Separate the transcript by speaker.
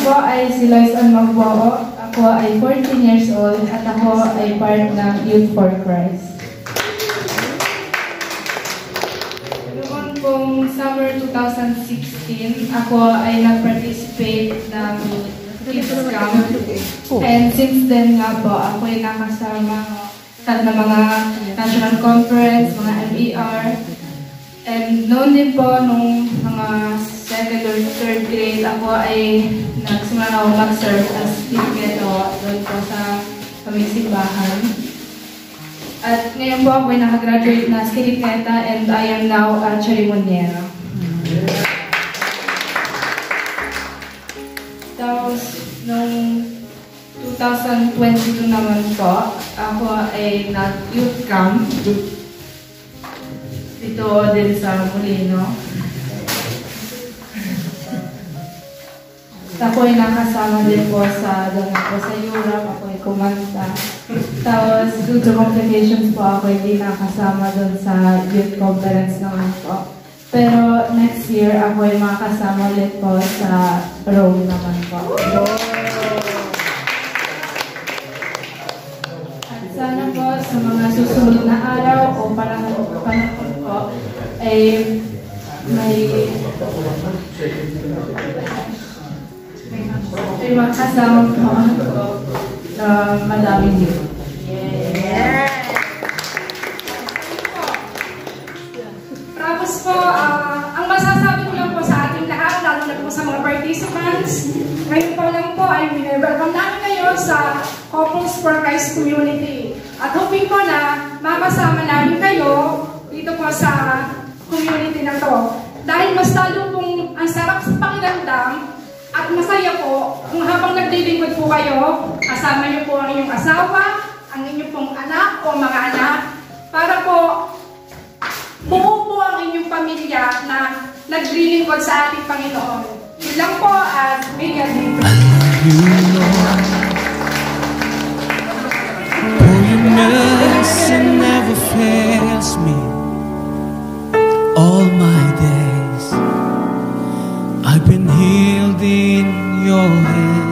Speaker 1: po ay si Loison Magbuo. Ako ay 14 years old at ako ay part ng Youth for Christ. Noon pong summer 2016, ako ay nag-participate ng Kids Camp. And since then nga po, ako ay nakasama sa mga national conference, mga MER. And noon din po, nung mga second or third grade, ako ay nagsimula ako mag-serve as Tikketo doon po sa kaming simbahan. At ngayon po ako ay nakagraduate na as Tiketa and I am now a ceremoniera. Tapos, nung 2022 naman po, ako ay nag-youth camp dito din sa Molino. Ako ay nakasama din po sa Europe, ako ay kumanta. Tapos, due to complications po, ako hindi nakasama doon sa youth conference naman po. Pero next year, ako ay makasama ulit po sa Rome naman po. At sana po sa mga susunod na araw o panahon po ay may makasama po ako sa madaming dito.
Speaker 2: Tapos po, ang masasabi ko lang po sa ating lahat, lalo na po sa mga participants, ngayon po lang po ay welcome namin kayo sa Couples for Christ Community. At hoping ko na makasama namin kayo dito po sa community na to. Dahil mas lalo pong ang sarap sa pakiramdam at masaya po kung habang naglilingkod po kayo, kasama niyo po ang inyong asawa, ang inyong pong anak o mga anak, para po buo po ang inyong pamilya na naglilingkod sa ating Panginoon. Yun lang po at may God be praised.
Speaker 3: Oh, your mercy never fails me. All my days I've been healed in your hands.